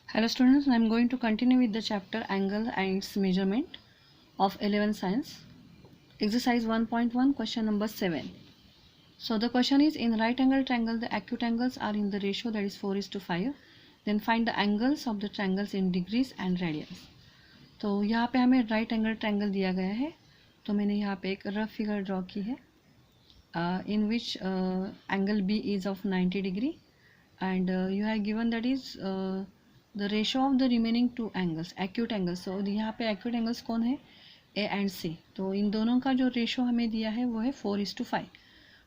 Hello students, I am going to continue with the chapter Angle and its measurement of 11th Science. Exercise 1.1, question number 7. So the question is, in right angle triangle the acute angles are in the ratio that is 4:5. Then find the angles of the triangles in degrees and radians. तो यहाँ पे हमें right angle triangle दिया गया है, तो मैंने यहाँ पे एक रफ फिगर ड्रॉ की है in which angle B is of 90 degree and you have given that is the ratio of the remaining two angles acute angles. So यहाँ पे acute angles कौन है, A and C. तो इन दोनों का जो रेशो हमें दिया है वो है 4:5.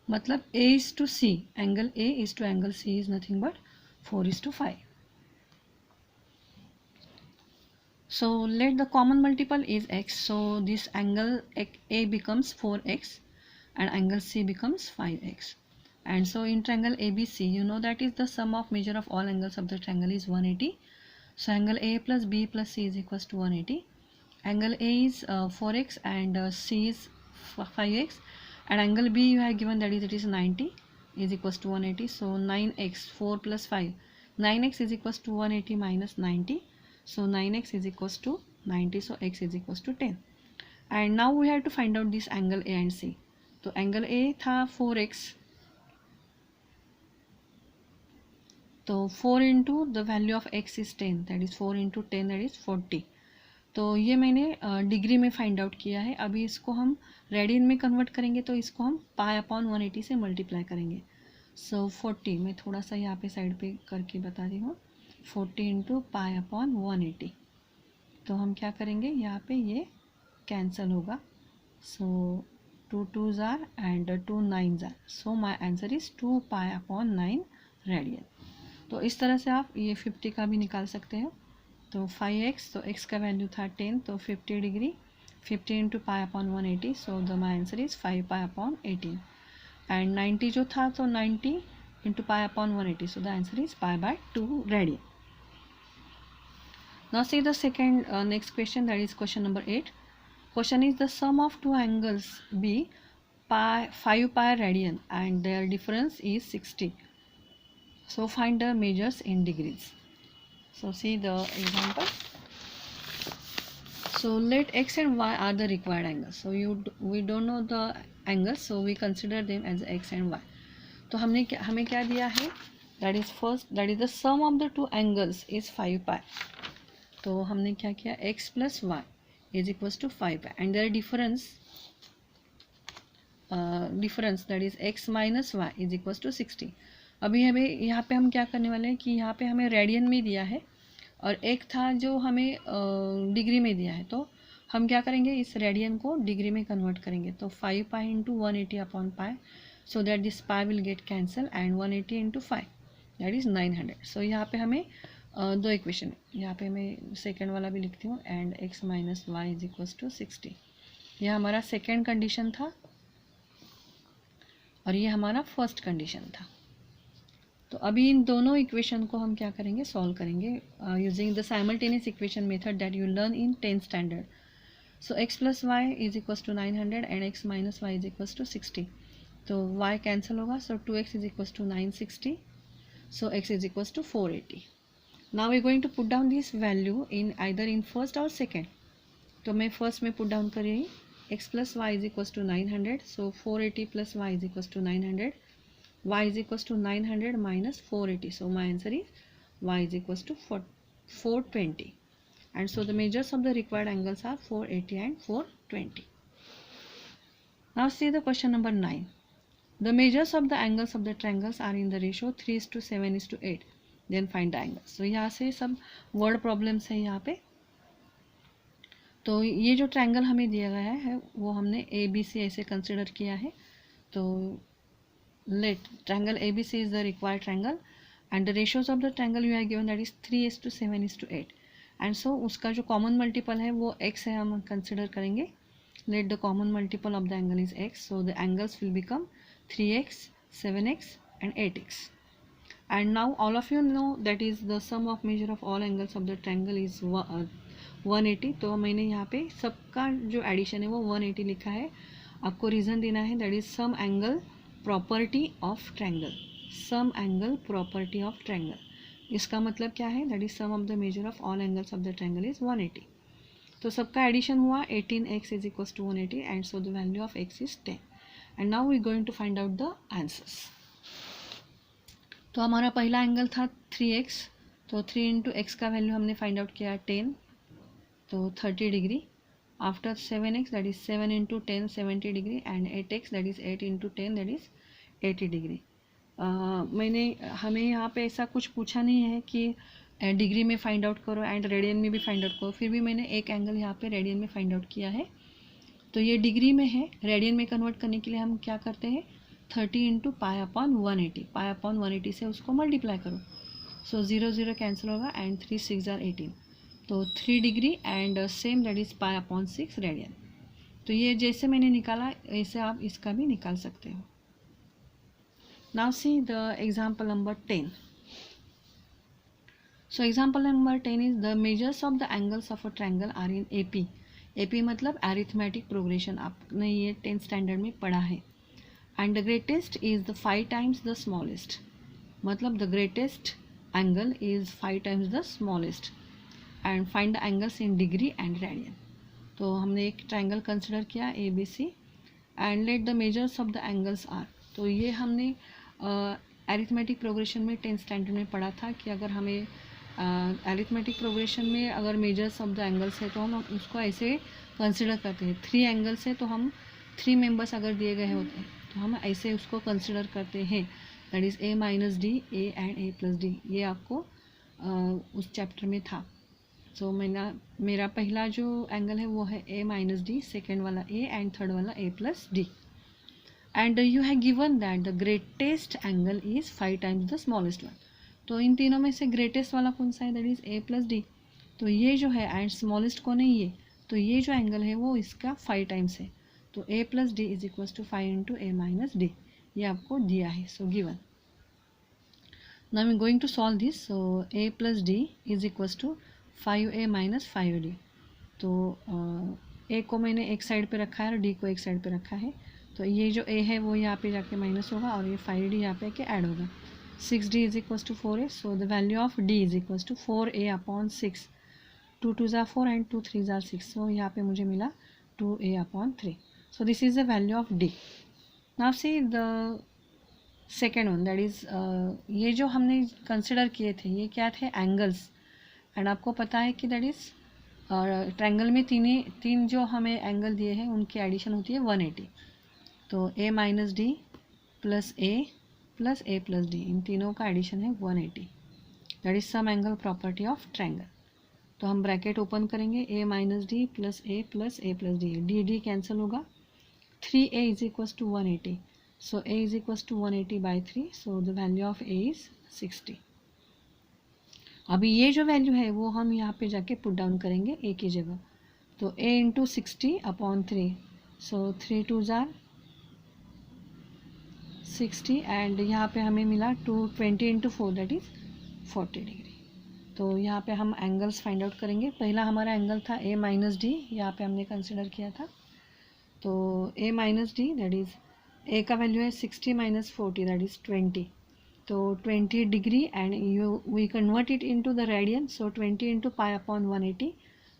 मतलब A is to C, angle A is to angle C is nothing but 4:5. So let the common multiple is x. So this angle A becomes 4x and angle C becomes 5x. And so in triangle ABC, you know that is the sum of measure of all angles of the triangle is 180. So angle A plus B plus C is equals to 180. Angle A is 4x and C is 5x, and angle B you have given that is it is 90 is equals to 180. So 9x 4 plus 5, 9x is equals to 180 minus 90. So 9x is equals to 90. So x is equals to 10. And now we have to find out this angle A and C. तो angle A था 4x, तो 4 into the value of x is 10, that is 4 into 10 that is 40. तो ये मैंने degree में find out किया है. अभी इसको हम रेडियन में कन्वर्ट करेंगे तो इसको हम पाई अपॉन 180 से मल्टीप्लाई करेंगे. सो 40 मैं थोड़ा सा यहाँ पे साइड पे करके बता रही हूँ. 40 इंटू पाई अपॉन 180. तो हम क्या करेंगे, यहाँ पे ये कैंसल होगा. सो 2 2s are and 2 9s are. So my answer is 2 pi upon 9 radian. तो इस तरह से आप ये 50 का भी निकाल सकते हो. तो 5x, तो x का वैल्यू था 10, तो 50 degree 50 into pi upon 180. So the my answer is 5 pi upon 18. And 90 जो था तो 90 into pi upon 180. So the answer is pi by 2 radian. Now see the second next question, that is question number 8. Question is, the sum of two angles be 5 pi radian and their difference is 60. So find the measures in degrees. So see the example. So let x and y are the required angles. So we don't know the angles, so we consider them as x and y. तो हमें क्या दिया है, that is the sum of the two angles is 5 pi. तो हमने क्या किया, x plus y is equals to 5 and their difference that is x minus y is equals to 60. अभी हमें यहाँ पे हम क्या करने वाले हैं कि यहाँ पे हमें रेडियन में दिया है और एक था जो हमें डिग्री में दिया है. तो हम क्या करेंगे, इस रेडियन को डिग्री में कन्वर्ट करेंगे. तो 5 pi into 180 upon pi, so that this pi will get cancel and 180 into 5 that is 900. सो यहाँ पे हमें दो इक्वेशन, यहाँ पे मैं सेकेंड वाला भी लिखती हूँ, and x minus y is equals to 60. यह हमारा सेकेंड कंडीशन था और ये हमारा फर्स्ट कंडीशन था. तो अभी इन दोनों इक्वेशन को हम क्या करेंगे, सॉल्व करेंगे using the simultaneous equation method that you learn in 10th standard. So x plus y is equals to 900 and x minus y is equals to 60. तो y कैंसिल होगा, so 2x is equals to 960. So x is equals to 480. Now we are going to put down this value in either in first or second. तो मैं first में put down कर रही, x plus y is equals to 900. So 480 plus y is equals to 900. y is equals to 900 minus 480. So my answer is y is equals to 420. And so the measures of the required angles are 480 and 420. Now see the question number 9. The measures of the angles of the triangles are in the ratio 3:7:8. Then find the angle. So यहाँ से सब word problems हैं यहाँ पे. तो ये जो triangle हमें दिया गया है वो हमने ए बी सी ऐसे कंसिडर किया है. तो let triangle A B C is the required triangle and the ratios of the triangle you have given that is 3:7:8. And so उसका जो कॉमन मल्टीपल है वो x है, हम कंसिडर करेंगे. Let the common multiple of the angle is x. So the angles will become 3x, 7x and 8x. And now all of you know that is the sum of measure of all angles of the triangle is 180. तो मैंने यहाँ पे सबका जो addition है वो 180 लिखा है. आपको रीज़न देना है, that is sum angle property of triangle. Sum angle property of triangle. इसका मतलब क्या है, that is sum of the measure of all angles of the triangle is 180. तो सबका एडिशन हुआ 18x is equal to 180 and so the value of x is 10. And now we going to find out the answers. तो हमारा पहला angle था 3x, तो 3 into x का value हमने फाइंड आउट किया 10, तो 30 degree. After 7x that is 7 into 10 70 degree and 8x that is 8 into 10 that is 80 degree. हमें यहाँ पे ऐसा कुछ पूछा नहीं है कि डिग्री में फाइंड आउट करो एंड रेडियन में भी फाइंड आउट करो, फिर भी मैंने एक एंगल यहाँ पे रेडियन में फाइंड आउट किया है. तो ये डिग्री में है, रेडियन में कन्वर्ट करने के लिए हम क्या करते हैं 30 इंटू पाई अपॉन 180, पाई अपॉन 180 से उसको मल्टीप्लाई करो. सो 0 0 कैंसिल होगा एंड 3 6 आर 18, तो 3 degree and same that is pi upon 6 radian. तो ये जैसे मैंने निकाला ऐसे आप इसका भी निकाल सकते हो. Now see the example number 10. So example number 10 is the measures of the angles of a triangle are in AP. AP मतलब arithmetic progression, आपने ये 10th standard में पढ़ा है. And the greatest is the 5 times the smallest. मतलब the greatest angle is 5 times the smallest. And find the angles in degree and radian. तो हमने एक triangle consider किया ABC and let the measures of the angles are. तो ये हमने arithmetic progression में 10th standard में पढ़ा था कि अगर हमें अरिथमेटिक प्रोग्रेशन में अगर मेजर्स ऑफ द एंगल्स है तो हम उसको ऐसे कंसिडर करते हैं. 3 एंगल्स है तो हम 3 मेंबर्स अगर दिए गए होते हैं तो हम ऐसे उसको कंसिडर करते हैं, that is a minus D, a and a plus D. ये आपको उस चैप्टर में था. सो मेरा पहला जो एंगल है वो है a माइनस डी, सेकेंड वाला a एंड थर्ड वाला a plus D. And you have given that the greatest angle is 5 times the smallest one. तो इन तीनों में से greatest वाला कौन सा है, that is a plus d. तो ये जो है and smallest कौन है ये, तो ये जो एंगल है वो इसका 5 टाइम्स है. तो a plus d is equals to 5 into a minus d. ये आपको दिया है, so given. Now I'm going to solve this. So a plus d is equals to 5a minus 5d. तो a को मैंने एक साइड पे रखा है और d को एक साइड पे रखा है. तो ये जो a है वो यहाँ पे जाके माइनस होगा और ये 5d यहाँ पे आके ऐड होगा. 6d is equals to 4a. So the value of d is equals to 4a upon 6. 2 2 ज़ार 4 एंड 2 3 ज़ार 6. सो यहाँ पे मुझे मिला 2a upon 3. So this is the value of d. Now see the second one, that is ये जो हमने consider किए थे ये क्या थे, एंगल्स. एंड आपको पता है कि दैट इज़ ट्रायंगल में तीन जो हमें एंगल दिए हैं उनकी एडिशन होती है 180. तो a minus D plus a plus D, इन तीनों का एडिशन है 180. That is sum angle property of triangle. तो हम ब्रैकेट ओपन करेंगे, a minus D plus a plus D, D cancel होगा. 3a is equals to 180. So a is equals to 180 by 3. So the value of a is 60. अभी ये जो value है वो हम यहाँ पे जाके पुट डाउन करेंगे a की जगह. तो a इंटू 60 अपॉन 3. सो 3 2 ज़ार 60 एंड यहाँ पे हमें मिला 220 इंटू 4 दैट इज़ 40 डिग्री. तो यहाँ पे हम एंगल्स फाइंड आउट करेंगे. पहला हमारा एंगल था a माइनस डी, यहाँ पे हमने कंसिडर किया था. तो a minus D that is a का वैल्यू है 60 माइनस 40 दैट इज़ 20. तो 20 degree and we convert it into the radian. So 20 into pi upon 180.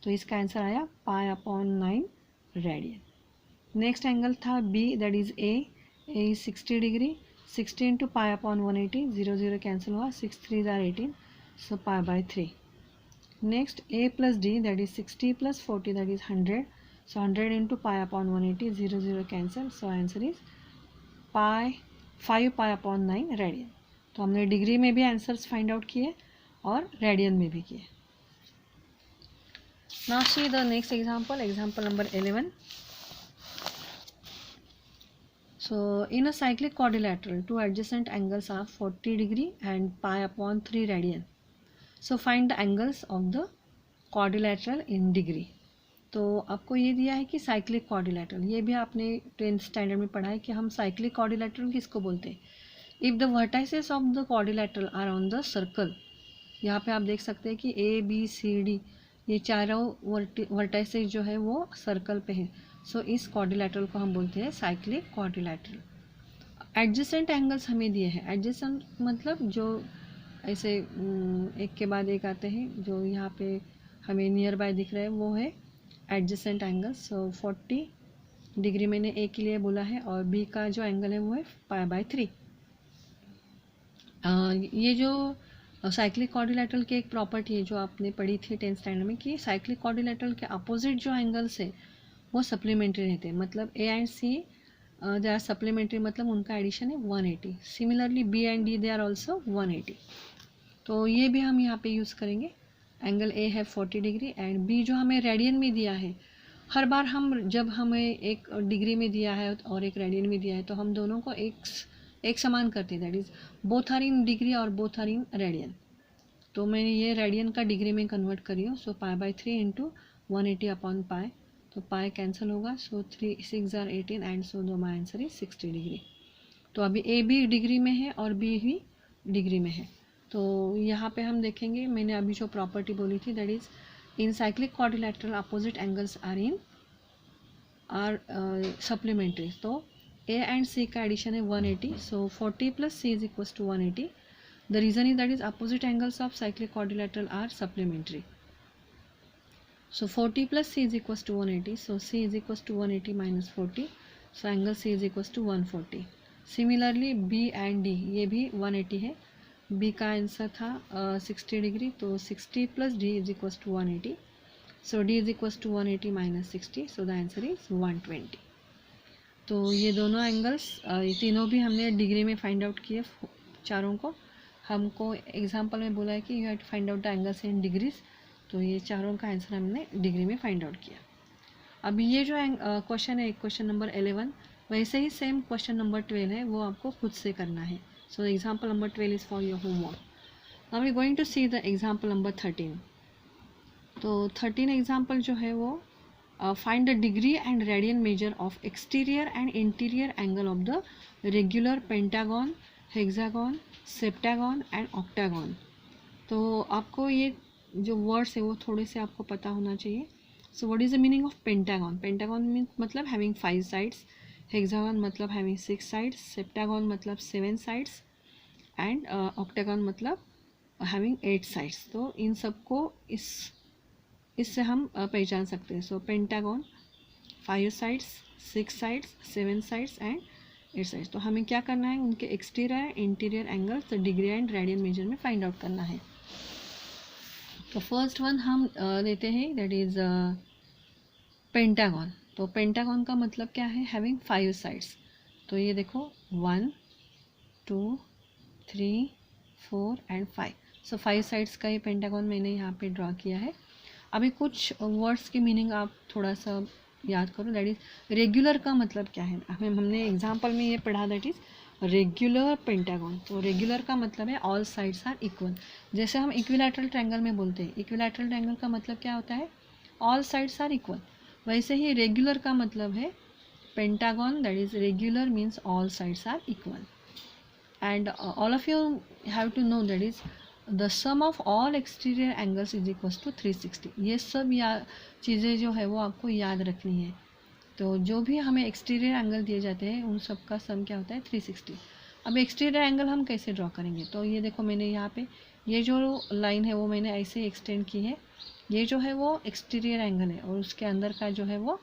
तो इसका आंसर आया pi upon 9 radian. Next angle था b that is a is 60 degree. 60 into pi upon 180, 0 0 cancel हुआ, 6 3 are 18, so pi by 3. Next a plus d that is 60 plus 40 that is 100, so 100 into pi upon 180, 0 0 cancel, so answer is 5 pi upon 9 radian. तो हमने degree में भी answers find out किए और radian में भी किए. Now see the next example, example number 11. So in a cyclic quadrilateral, two adjacent angles are 40 degree and pi upon 3 radian. So find the angles of the quadrilateral in degree. तो आपको ये दिया है कि cyclic quadrilateral, ये भी आपने 10th standard में पढ़ा है कि हम साइक्लिक क्वाड्रिलेटरल किसको बोलते हैं. If the vertices of the quadrilateral are on the circle, यहाँ पे आप देख सकते हैं कि ए बी सी डी ये चारों वर्टाइसेस जो है वो सर्कल पे हैं. सो इस क्वाड्रिलेटरल को हम बोलते हैं साइक्लिक क्वाड्रिलेटरल. एडजेसेंट एंगल्स हमें दिए हैं. एडजेसेंट मतलब जो ऐसे एक के बाद एक आते हैं। जो यहाँ पे हमें नियर बाय दिख रहा है वो है एडजेसेंट एंगल। सो 40 डिग्री मैंने ए के लिए बोला है और बी का जो एंगल है वो है π/3। ये जो साइक्लिक क्वाड्रिलेटरल की एक प्रॉपर्टी है जो आपने पढ़ी थी 10th स्टैंडर्ड में, कि साइक्लिक क्वाड्रिलेटरल के अपोजिट जो एंगल्स है वो सप्लीमेंट्री रहते हैं। मतलब A and C they are supplementary, मतलब उनका एडिशन है 180। Similarly B and D they are also 180। तो ये भी हम यहाँ पे यूज़ करेंगे। एंगल ए है 40 डिग्री एंड बी जो हमें रेडियन में दिया है, हर बार हम जब हमें एक डिग्री में दिया है और एक रेडियन में दिया है तो हम दोनों को एक समान करते हैं, that is both are in degree और बोथ आर इन रेडियन। तो मैंने ये रेडियन का डिग्री में कन्वर्ट करी हूँ। सो π/3 इंटू 180 अपॉन पाई, तो पाई कैंसिल होगा। सो 3 6 आर 18 एंड सो दो माई आंसर इज 60 डिग्री। तो अभी ए भी डिग्री में है और बी भी डिग्री में है। तो यहाँ पे हम देखेंगे, मैंने अभी जो प्रॉपर्टी बोली थी that is in cyclic quadrilateral opposite angles are supplementary. तो ए एंड सी का एडिशन है 180। So 40 plus C is equals to 180। The reason is that is opposite angles of cyclic quadrilateral are supplementary. So 40 plus C is equals to 180. So C is equals to 180 minus 40. So angle C is equals to 140. Similarly B and D ये भी 180 है। B का answer था 60 degree, तो 60 plus D is equals to 180. So D is equals to 180 minus 60. So the answer is 120. तो ये दोनों angles ये तीनों भी हमने डिग्री में फाइंड आउट किए चारों को। हमको एग्जाम्पल में बोला है कि you have to find out the angles in degrees. तो ये चारों का आंसर हमने डिग्री में फाइंड आउट किया। अभी ये जो क्वेश्चन है क्वेश्चन नंबर 11, वैसे ही सेम क्वेश्चन नंबर 12 है, वो आपको खुद से करना है। So example number 12 is for your homework. Now we going to see the example number 13। तो 13 एग्जाम्पल जो है वो find the degree and radian measure of exterior and interior angle of the regular pentagon, hexagon, septagon and octagon. तो आपको ये जो words है वो थोड़े से आपको पता होना चाहिए। So what is the meaning of pentagon? Pentagon mean मतलब हैविंग 5 साइड्स, हेक्सागन मतलब हैविंग 6 साइड्स, सेप्टागन मतलब 7 साइड्स एंड ऑक्टागन मतलब हैविंग 8 साइड्स। तो इन सबको इससे हम पहचान सकते हैं। So pentagon 5 sides, 6 sides, 7 sides and 8 sides. तो हमें क्या करना है, उनके exterior interior angles degree and radian measure में फाइंड आउट करना है। तो फर्स्ट वन हम देते हैं दैट इज़ पेंटागन। तो पेंटागन का मतलब क्या है, हैविंग 5 साइड्स। तो ये देखो 1 2 3 4 एंड 5। सो 5 साइड्स का ये पेंटागन मैंने यहाँ पे ड्रॉ किया है। अभी कुछ वर्ड्स की मीनिंग आप थोड़ा सा याद करो। दैट इज़ रेगुलर का मतलब क्या है, हमने एग्जाम्पल में ये पढ़ा दैट इज़ रेगुलर पेंटागन। तो रेगुलर का मतलब है ऑल साइड्स आर इक्वल। जैसे हम इक्विलैटरल ट्रायंगल में बोलते हैं, इक्विलैटरल ट्रायंगल का मतलब क्या होता है, ऑल साइड्स आर इक्वल। वैसे ही रेगुलर का मतलब है pentagon, that is regular means all sides are equal. And all of you have to know that is the sum of all exterior angles is equals to 360। ये सब चीज़ें जो है वो आपको याद रखनी है। तो जो भी हमें एक्सटीरियर एंगल दिए जाते हैं उन सब का सम क्या होता है 360। अब एक्सटीरियर एंगल हम कैसे ड्रॉ करेंगे, तो ये देखो मैंने यहाँ पे ये जो लाइन है वो मैंने ऐसे एक्सटेंड की है। ये जो है वो एक्सटीरियर एंगल है और उसके अंदर का जो है वो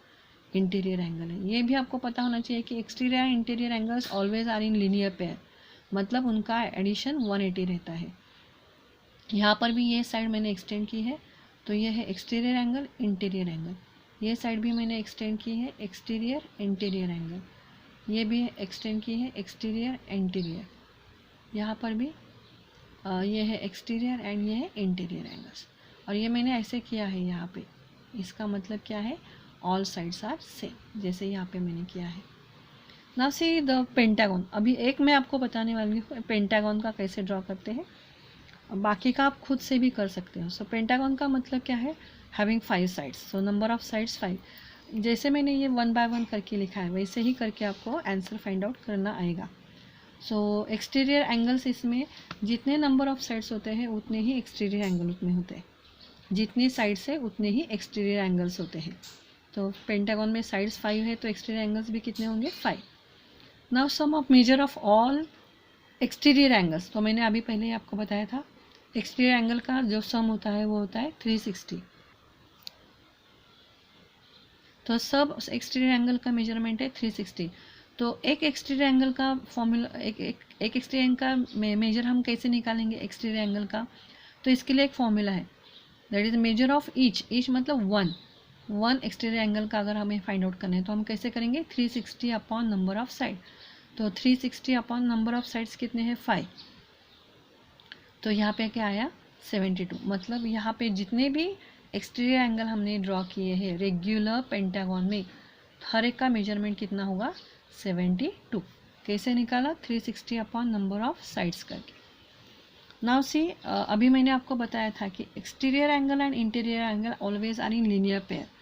इंटीरियर एंगल है। ये भी आपको पता होना चाहिए कि exterior and interior angles always are in linear pair, मतलब उनका एडिशन 180 रहता है। यहाँ पर भी ये साइड मैंने एक्सटेंड की है, तो ये है एक्सटीरियर एंगल, इंटीरियर एंगल। ये साइड भी मैंने एक्सटेंड की है, एक्सटीरियर इंटीरियर एंगल। ये भी एक्सटेंड की है, एक्सटीरियर इंटीरियर। यहाँ पर भी ये है एक्सटीरियर एंड ये है इंटीरियर एंगल्स। और ये मैंने ऐसे किया है यहाँ पे, इसका मतलब क्या है, ऑल साइड्स आर सेम, जैसे यहाँ पे मैंने किया है। Now see the pentagon. अभी एक मैं आपको बताने वाली हूँ पेंटागन का कैसे ड्रॉ करते हैं, बाकी का आप खुद से भी कर सकते हो। सो पेंटागन का मतलब क्या है, having 5 sides. So number of sides 5। जैसे मैंने ये 1 बाय 1 करके लिखा है वैसे ही करके आपको आंसर फाइंड आउट करना आएगा। सो एक्सटीरियर एंगल्स, इसमें जितने नंबर ऑफ साइड्स होते हैं उतने ही एक्सटीरियर एंगल उसमें होते हैं, जितनी साइड्स है उतने ही एक्सटीरियर एंगल्स होते हैं। तो पेंटागन में साइड्स 5 है तो एक्सटीरियर एंगल्स भी कितने होंगे, 5। Now sum of measure of all exterior angles, तो मैंने अभी पहले ही आपको बताया था एक्सटीरियर एंगल का जो सम होता है वो होता है 360। तो सब एक्सटीरियर एंगल का मेजरमेंट है 360। तो एक एक्सटीरियर एंगल का फॉर्मूला, एक एक्सटीरियर एंगल का मेजर हम कैसे निकालेंगे एक्सटीरियर एंगल का? तो इसके लिए एक फॉर्मूला है, that is major of each मतलब वन एक्सटीरियर एंगल का अगर हमें फाइंड आउट करना है तो हम कैसे करेंगे? 360 अपॉन नंबर ऑफ साइड। तो 360 अपॉन नंबर ऑफ साइड्स कितने हैं? 5। तो यहाँ पे क्या आया? 72। मतलब यहाँ पे जितने भी एक्सटीरियर एंगल हमने ड्रॉ किए हैं रेगुलर पेंटागन में, हर एक का मेजरमेंट कितना होगा? 72। कैसे निकाला? 360 अपॉन नंबर ऑफ साइड्स करके। नाउ सी, अभी मैंने आपको बताया था कि exterior angle and interior angle always are in linear pair.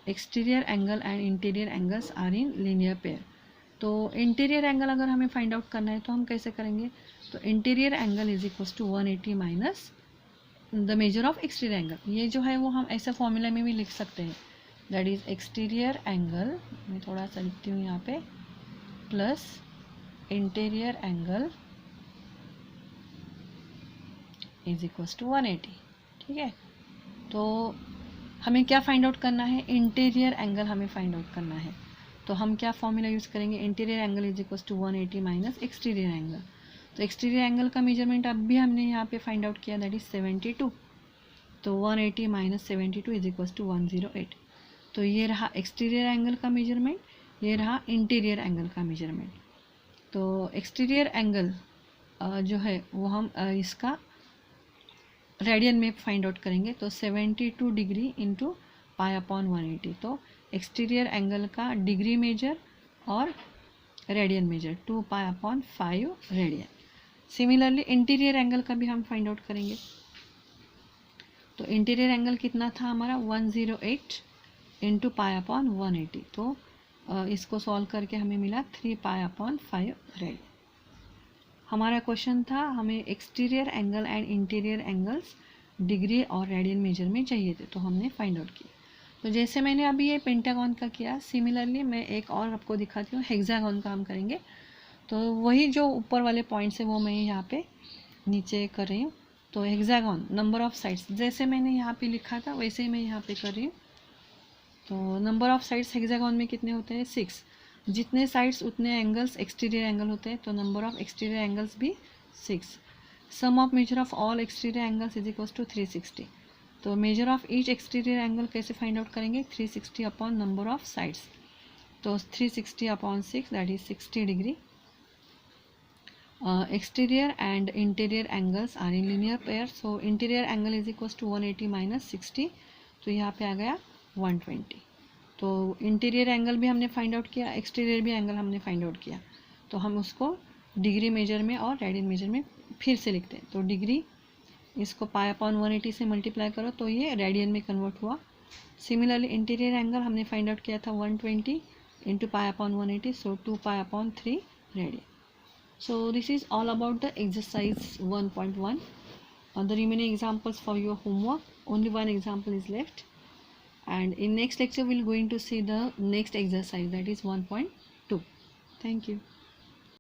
Exterior angle and interior angles are in linear pair. तो इंटीरियर एंगल अगर हमें फाइंड आउट करना है तो हम कैसे करेंगे? तो interior angle is equal to 180 minus the measure of exterior angle. ये जो है वो हम ऐसे फॉर्मूला में भी लिख सकते हैं, दैट इज एक्सटीरियर एंगल, मैं थोड़ा सा लिखती हूँ यहाँ पे, plus interior angle is equal to 180। ठीक है, तो हमें क्या फाइंड आउट करना है? इंटीरियर एंगल हमें फाइंड आउट करना है। तो हम क्या फॉर्मूला यूज़ करेंगे? Interior angle is equal to 180 minus exterior angle. तो एक्सटीरियर एंगल का मेजरमेंट अब भी हमने यहाँ पे फाइंड आउट किया, दैट इज 72। तो 180 माइनस 72 इज इक्वल टू 108। तो ये रहा एक्सटीरियर एंगल का मेजरमेंट, ये रहा इंटीरियर एंगल का मेजरमेंट। तो एक्सटीरियर एंगल जो है वो हम इसका रेडियन में फाइंड आउट करेंगे। तो 72 डिग्री इंटू पाई अपॉन 180। तो एक्सटीरियर एंगल का डिग्री मेजर और radian major 2 pi upon 5 radian. Similarly interior angle का भी हम फाइंड आउट करेंगे। तो इंटीरियर एंगल कितना था हमारा? 108 इंटू पाई अपॉन 180। तो इसको सॉल्व करके हमें मिला 3 पाई अपॉन 5 रेडियन। हमारा क्वेश्चन था हमें exterior angle and interior angles degree और रेडियन मेजर में चाहिए थे, तो हमने फाइंड आउट किया। तो जैसे मैंने अभी ये पेंटागन का किया, सिमिलरली मैं एक और आपको दिखाती हूँ, हेक्सागन का हम करेंगे। तो वही जो ऊपर वाले पॉइंट्स है वो मैं यहाँ पे नीचे कर रही हूँ। तो हेक्सागन नंबर ऑफ साइड्स जैसे मैंने यहाँ पे लिखा था वैसे ही मैं यहाँ पे कर रही हूँ। तो नंबर ऑफ साइड्स हेक्सागन में कितने होते हैं? 6। जितने साइड्स उतने एंगल्स एक्सटीरियर एंगल होते हैं, तो नंबर ऑफ एक्सटीरियर एंगल्स भी 6। Sum of measure of all exterior angles is equal to 360। तो measure of each exterior angle कैसे फाइंड आउट करेंगे? 360 अपॉन नंबर ऑफ साइड्स। तो 360 upon 6 that is 60 degree. Exterior and interior angles are in linear pair. So interior angle is equal to 180 minus 60। तो यहाँ पे आ गया 120। तो interior angle भी हमने फाइंड आउट किया, एक्सटीरियर भी एंगल हमने फाइंड आउट किया। तो हम उसको डिग्री मेजर में और रेडियन मेजर में फिर से लिखते हैं। तो डिग्री इसको पाई अपॉन 180 से मल्टीप्लाई करो तो ये रेडियन में कन्वर्ट हुआ। सिमिलरली इंटीरियर एंगल हमने फाइंड आउट किया था 120 into pi upon 180, so 2 pi upon 3 radian. So this is all about the exercise 1.1. The remaining examples for your homework. Only one example is left. And in next lecture we'll going to see the next exercise, that is 1.2. Thank you.